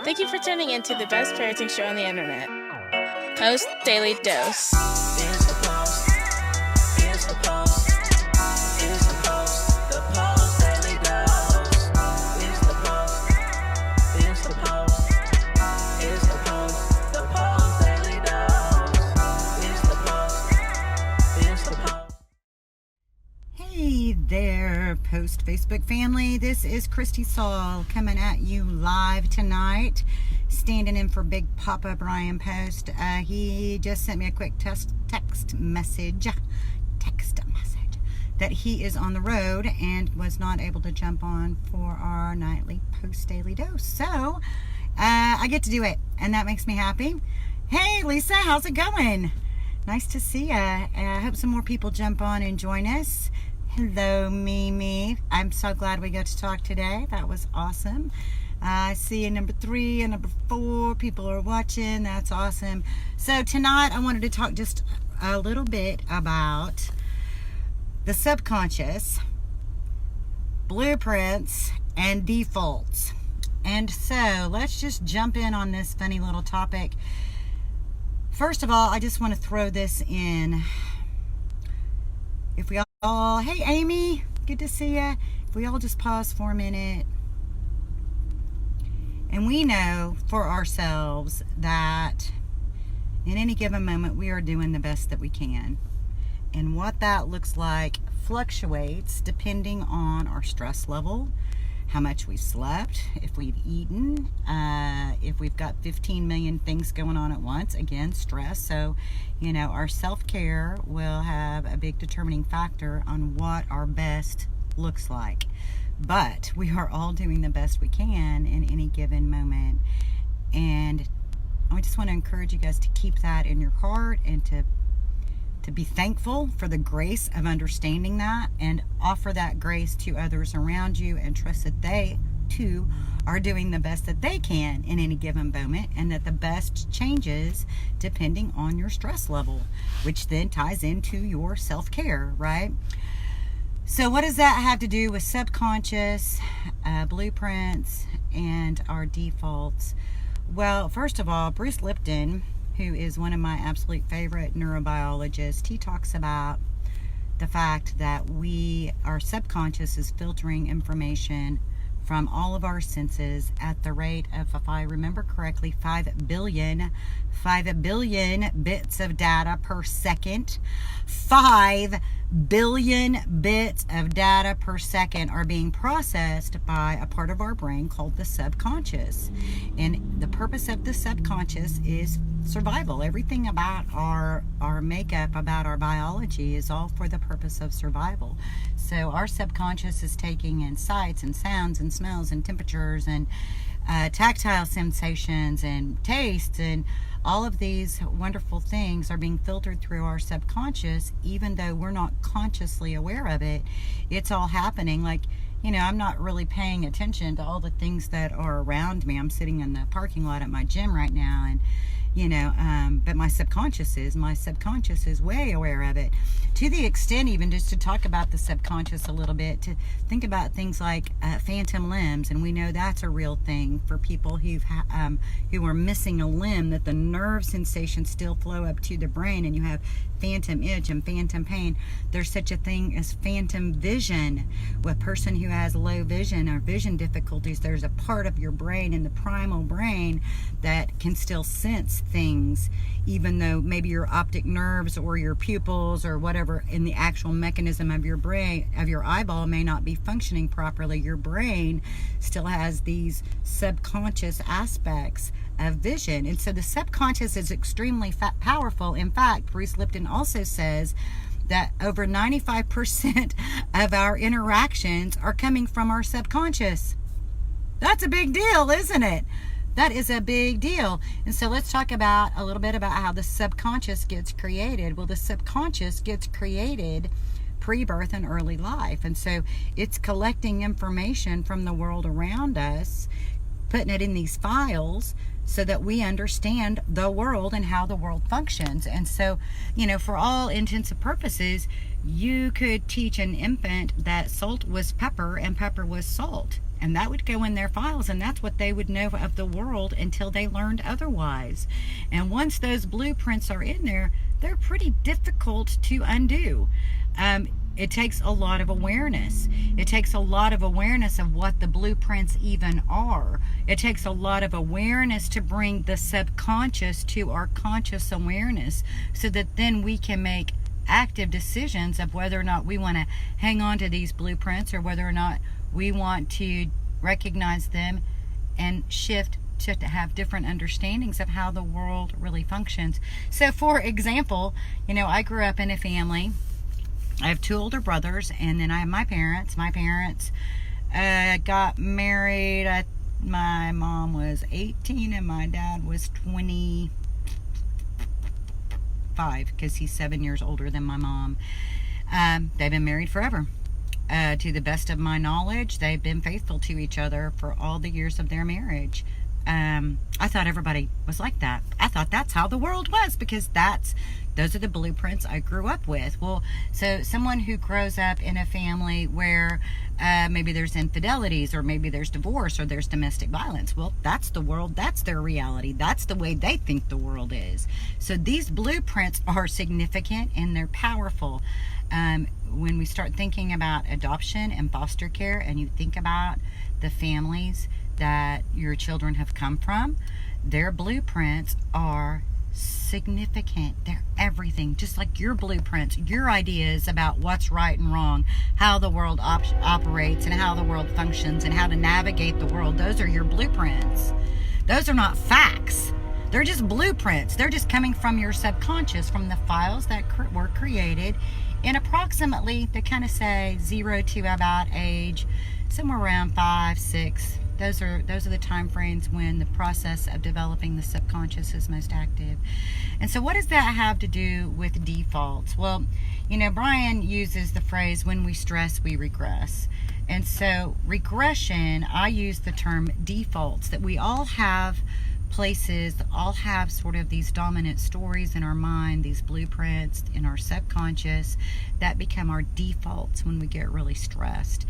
Thank you for tuning in to the best parenting show on the internet, Post Daily Dose. It's the Post. It's the Post. It's the Post. The Post Daily Dose. It's the Post. It's the Post. It's the Post. The Post Daily Dose. It's the Post. It's the Post. Hey there, Post Facebook family. This is Kristi Saul coming at you live tonight, standing in for Big Papa Brian+Post. He just sent me a quick text message that he is on the road and was not able to jump on for our nightly Post Daily Dose. So I get to do it, and that makes me happy. Hey, Lisa, how's it going? Nice to see ya. I hope some more people jump on and join us. Hello, Mimi. I'm so glad we got to talk today. That was awesome. I see number 3 and number 4 people are watching. That's awesome. So tonight I wanted to talk just a little bit about the subconscious, blueprints, and defaults. And so let's just jump in on this funny little topic. First of all, I just want to throw this in. If we all, hey Amy, good to see ya. If we all just pause for a minute. And we know for ourselves that in any given moment we are doing the best that we can. And what that looks like fluctuates depending on our stress level, how much we slept, if we've eaten, if we've got 15 million things going on at once. Again, stress. So, our self-care will have a big determining factor on what our best looks like. But we are all doing the best we can in any given moment. And I just want to encourage you guys to keep that in your heart and to be thankful for the grace of understanding that and offer that grace to others around you and trust that they too are doing the best that they can in any given moment, and that the best changes depending on your stress level, which then ties into your self-care, right? So what does that have to do with subconscious, blueprints, and our defaults? Well, first of all, Bruce Lipton, who is one of my absolute favorite neurobiologists, he talks about the fact that our subconscious is filtering information from all of our senses at the rate of, if I remember correctly, 5 billion bits of data per second. 5 billion bits of data per second are being processed by a part of our brain called the subconscious. And the purpose of the subconscious is survival. Everything about our makeup, about our biology, is all for the purpose of survival. So our subconscious is taking in sights and sounds and smells and temperatures and tactile sensations and tastes, and all of these wonderful things are being filtered through our subconscious, even though we're not consciously aware of it. It's all happening. Like, I'm not really paying attention to all the things that are around me. I'm sitting in the parking lot at my gym right now, and but my subconscious is way aware of it, to the extent, even just to talk about the subconscious a little bit, to think about things like phantom limbs. And we know that's a real thing for people who are missing a limb, that the nerve sensations still flow up to the brain, and you have phantom itch and phantom pain. There's such a thing as phantom vision. With a person who has low vision or vision difficulties, there's a part of your brain, in the primal brain, that can still sense things, even though maybe your optic nerves or your pupils or whatever in the actual mechanism of your brain, of your eyeball, may not be functioning properly. Your brain still has these subconscious aspects of vision. And so the subconscious is extremely powerful. In fact, Bruce Lipton also says that over 95% of our interactions are coming from our subconscious. That's a big deal, isn't it? That is a big deal. And so let's talk about a little bit about how the subconscious gets created. Well, the subconscious gets created pre-birth and early life. And so it's collecting information from the world around us, putting it in these files so that we understand the world and how the world functions. And so, for all intents and purposes, you could teach an infant that salt was pepper and pepper was salt, and that would go in their files, and that's what they would know of the world until they learned otherwise. And once those blueprints are in there, they're pretty difficult to undo. It takes a lot of awareness. It takes a lot of awareness of what the blueprints even are. It takes a lot of awareness to bring the subconscious to our conscious awareness, so that then we can make active decisions of whether or not we want to hang on to these blueprints, or whether or not we want to recognize them and shift to have different understandings of how the world really functions. So for example, I grew up in a family. I have 2 older brothers, and then I have my parents. My parents got married. My mom was 18 and my dad was 25, because he's 7 years older than my mom. They've been married forever. To the best of my knowledge, they've been faithful to each other for all the years of their marriage. I thought everybody was like that. I thought that's how the world was, because those are the blueprints I grew up with. Well, so someone who grows up in a family where maybe there's infidelities, or maybe there's divorce, or there's domestic violence, well, that's the world, that's their reality, that's the way they think the world is. So these blueprints are significant and they're powerful. When we start thinking about adoption and foster care, and you think about the families that your children have come from, their blueprints are significant. They're everything, just like your blueprints, your ideas about what's right and wrong, how the world operates and how the world functions and how to navigate the world. Those are your blueprints. Those are not facts. They're just blueprints. They're just coming from your subconscious, from the files that were created in approximately, they kind of say 0 to about age somewhere around 5, 6. Those are the time frames when the process of developing the subconscious is most active. And so what does that have to do with defaults? Well, Brian uses the phrase, when we stress, we regress. And so regression, I use the term defaults, that we all have places, all have sort of these dominant stories in our mind, these blueprints in our subconscious that become our defaults when we get really stressed.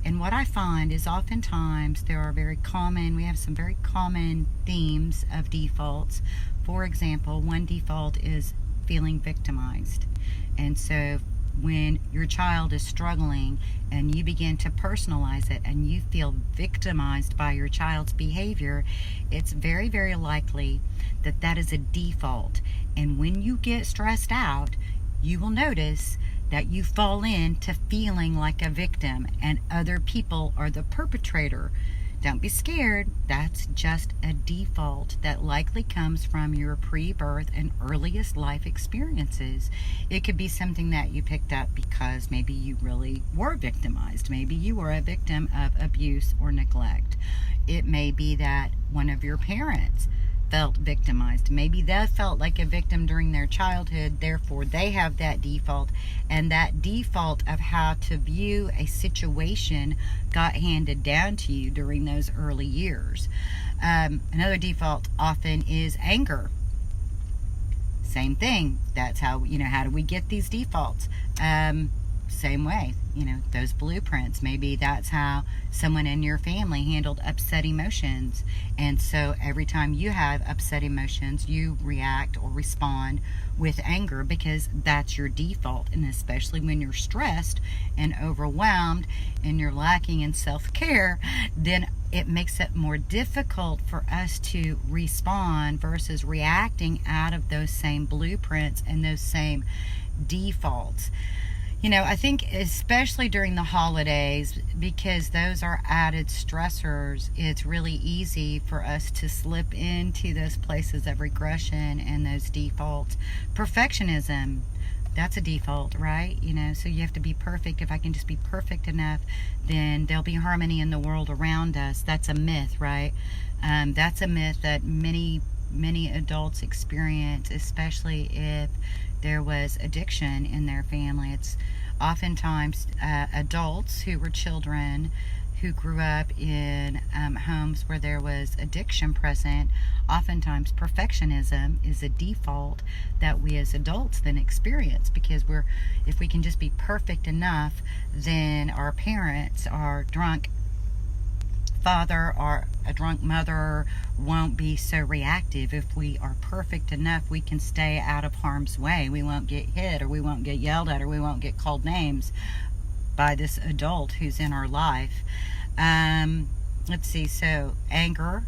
And what I find is oftentimes we have some very common themes of defaults. For example, one default is feeling victimized. And so when your child is struggling and you begin to personalize it and you feel victimized by your child's behavior, it's very, very likely that that is a default. And when you get stressed out, you will notice that you fall into feeling like a victim and other people are the perpetrator. Don't be scared. That's just a default that likely comes from your pre-birth and earliest life experiences. It could be something that you picked up because maybe you really were victimized. Maybe you were a victim of abuse or neglect. It may be that one of your parents felt victimized. Maybe they felt like a victim during their childhood, therefore they have that default, and that default of how to view a situation got handed down to you during those early years. Another default often is anger. Same thing. That's how, how do we get these defaults? Same way, those blueprints. Maybe that's how someone in your family handled upset emotions. And so every time you have upset emotions, you react or respond with anger because that's your default. And especially when you're stressed and overwhelmed and you're lacking in self-care, then it makes it more difficult for us to respond versus reacting out of those same blueprints and those same defaults. I think especially during the holidays, because those are added stressors, it's really easy for us to slip into those places of regression and those defaults. Perfectionism, that's a default, right? So you have to be perfect. If I can just be perfect enough, then there'll be harmony in the world around us. That's a myth, right? That's a myth that many adults experience, especially if there was addiction in their family. It's oftentimes adults who were children who grew up in homes where there was addiction present, oftentimes perfectionism is a default that we as adults then experience, because if we can just be perfect enough, then our parents, our drunk father or a drunk mother, won't be so reactive. If we are perfect enough, we can stay out of harm's way. We won't get hit, or we won't get yelled at, or we won't get called names by this adult who's in our life. Let's see, so anger,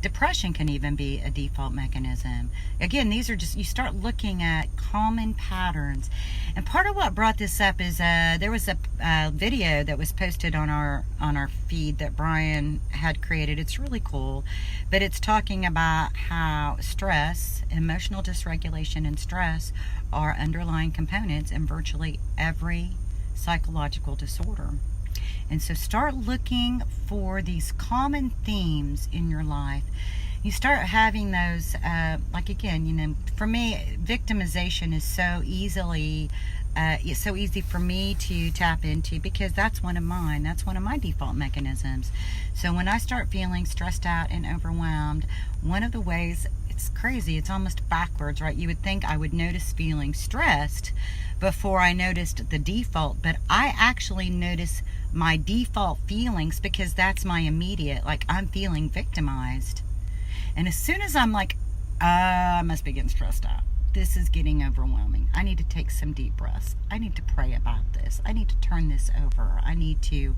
depression can even be a default mechanism. Again, these are just, you start looking at common patterns. And part of what brought this up is there was a video that was posted on our feed that Brian had created. It's really cool, but it's talking about how stress, emotional dysregulation and stress are underlying components in virtually every psychological disorder. And so start looking for these common themes in your life. You start having those, like again, for me, victimization is so easy for me to tap into, because that's one of mine. That's one of my default mechanisms. So when I start feeling stressed out and overwhelmed, one of the ways, it's crazy, it's almost backwards, right? You would think I would notice feeling stressed before I noticed the default, but I actually notice my default feelings because that's my immediate, like, I'm feeling victimized. And as soon as I'm like, I must be getting stressed out, this is getting overwhelming, I need to take some deep breaths, I need to pray about this, I need to turn this over, I need to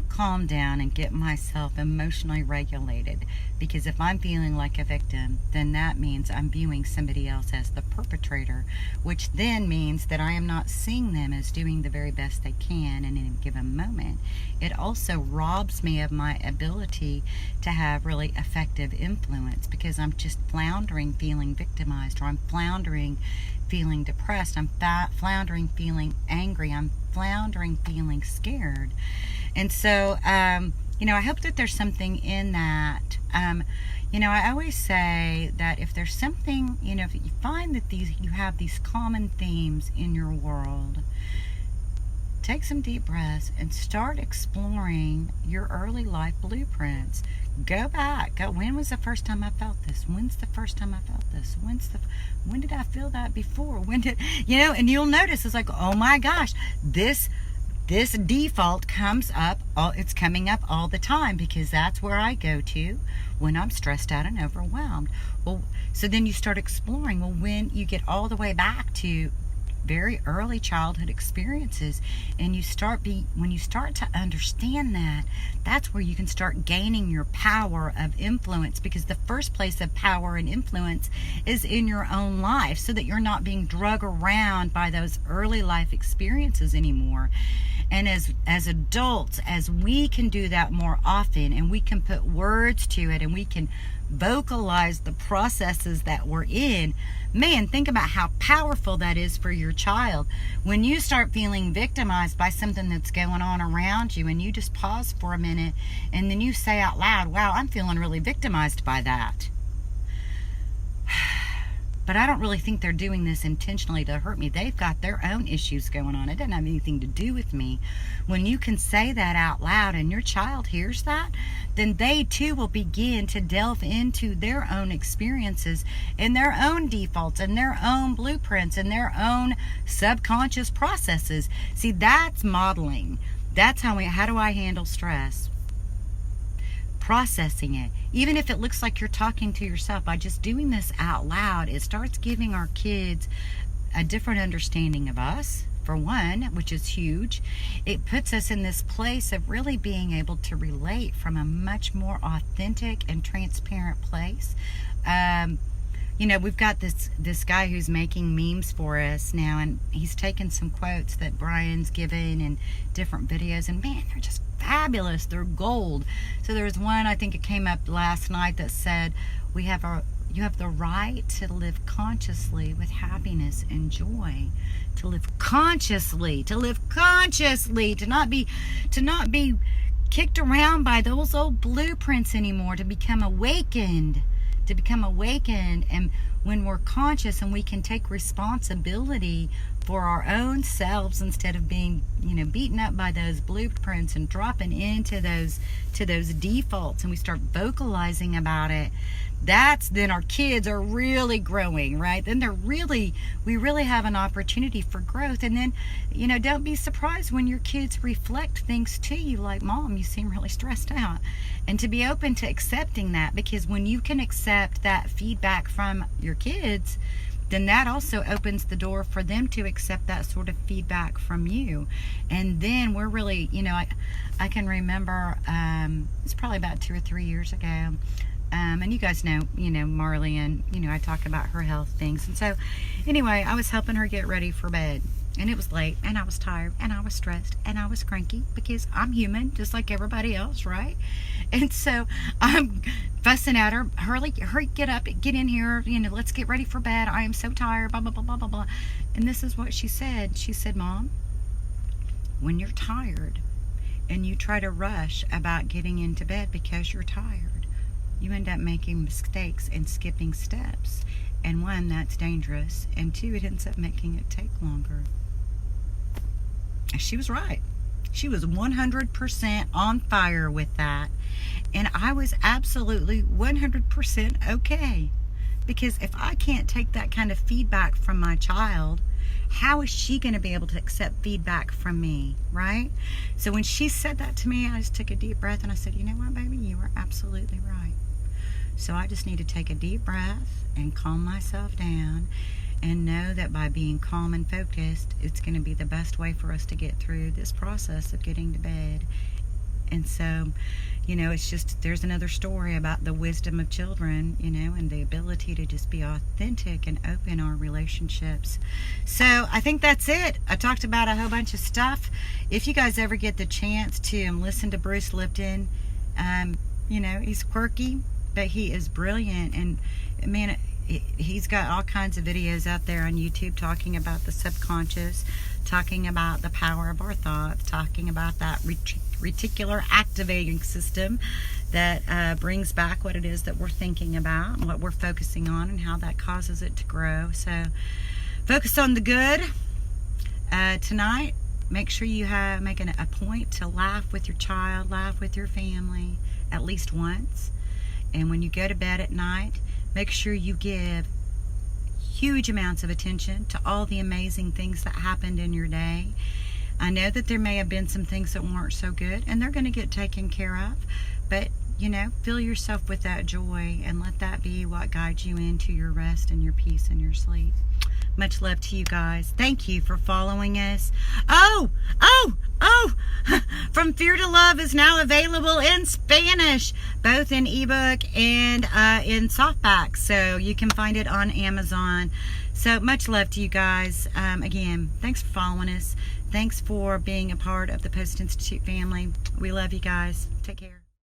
calm down and get myself emotionally regulated. Because if I'm feeling like a victim, then that means I'm viewing somebody else as the perpetrator, which then means that I am not seeing them as doing the very best they can in any given moment. It also robs me of my ability to have really effective influence, because I'm just floundering feeling victimized, or I'm floundering feeling depressed, I'm floundering feeling angry, I'm floundering feeling scared. And so, I hope that there's something in that. I always say that if there's something, if you find that you have these common themes in your world, take some deep breaths and start exploring your early life blueprints. Go back. When was the first time I felt this? When's the first time I felt this? When did I feel that before? And you'll notice it's like, oh my gosh, this default comes up, it's coming up all the time, because that's where I go to when I'm stressed out and overwhelmed. Well, so then you start exploring, when you get all the way back to very early childhood experiences, and when you start to understand that, that's where you can start gaining your power of influence, because the first place of power and influence is in your own life, so that you're not being drug around by those early life experiences anymore. And as adults, as we can do that more often, and we can put words to it, and we can vocalize the processes that we're in, man, think about how powerful that is for your child. When you start feeling victimized by something that's going on around you, and you just pause for a minute, and then you say out loud, wow, I'm feeling really victimized by that. But I don't really think they're doing this intentionally to hurt me. They've got their own issues going on. It doesn't have anything to do with me. When you can say that out loud and your child hears that, then they too will begin to delve into their own experiences and their own defaults and their own blueprints and their own subconscious processes. See, that's modeling. That's how do I handle stress? Processing it. Even if it looks like you're talking to yourself, by just doing this out loud, it starts giving our kids a different understanding of us, for one, which is huge. It puts us in this place of really being able to relate from a much more authentic and transparent place. We've got this guy who's making memes for us now, and he's taken some quotes that Brian's given in different videos, and man, they're just fabulous. They're gold. So there was one, I think it came up last night, that said, you have the right to live consciously with happiness and joy. To live consciously, to not be kicked around by those old blueprints anymore, to become awakened, to become awakened, and when we're conscious and we can take responsibility for our own selves instead of being, beaten up by those blueprints and dropping into those defaults, and we start vocalizing about it, that's then our kids are really growing, right? Then we really have an opportunity for growth. And then, don't be surprised when your kids reflect things to you like, Mom, you seem really stressed out. And to be open to accepting that, because when you can accept that feedback from your kids, then that also opens the door for them to accept that sort of feedback from you. And then we're really, I can remember, it's probably about 2 or 3 years ago, and you guys know, Marley, and, I talk about her health things. And so, anyway, I was helping her get ready for bed. And it was late, and I was tired, and I was stressed, and I was cranky, because I'm human, just like everybody else, right? And so I'm fussing at her, hurry, get up, get in here, let's get ready for bed. I am so tired, blah, blah, blah, blah, blah, blah. And this is what she said. She said, Mom, when you're tired and you try to rush about getting into bed because you're tired, you end up making mistakes and skipping steps. And 1, that's dangerous. And 2, it ends up making it take longer. She was right. She was 100% on fire with that. And I was absolutely 100% okay. Because if I can't take that kind of feedback from my child, how is she going to be able to accept feedback from me, right? So when she said that to me, I just took a deep breath and I said, you know what, baby? You are absolutely right. So I just need to take a deep breath and calm myself down, and know that by being calm and focused, it's going to be the best way for us to get through this process of getting to bed. And so, it's just, there's another story about the wisdom of children, and the ability to just be authentic and open in our relationships. So I think that's it. I talked about a whole bunch of stuff. If you guys ever get the chance to listen to Bruce Lipton, he's quirky, but he is brilliant. And man, he's got all kinds of videos out there on YouTube talking about the subconscious, talking about the power of our thoughts, talking about that reticular activating system that brings back what it is that we're thinking about and what we're focusing on, and how that causes it to grow. So focus on the good. Tonight, make sure you make a point to laugh with your child, laugh with your family at least once. And when you go to bed at night, make sure you give huge amounts of attention to all the amazing things that happened in your day. I know that there may have been some things that weren't so good, and they're going to get taken care of. But, fill yourself with that joy, and let that be what guides you into your rest and your peace and your sleep. Much love to you guys. Thank you for following us. Oh! From Fear to Love is now available in Spanish, both in ebook and in softback. So you can find it on Amazon. So much love to you guys. Again, thanks for following us. Thanks for being a part of the Post Institute family. We love you guys. Take care.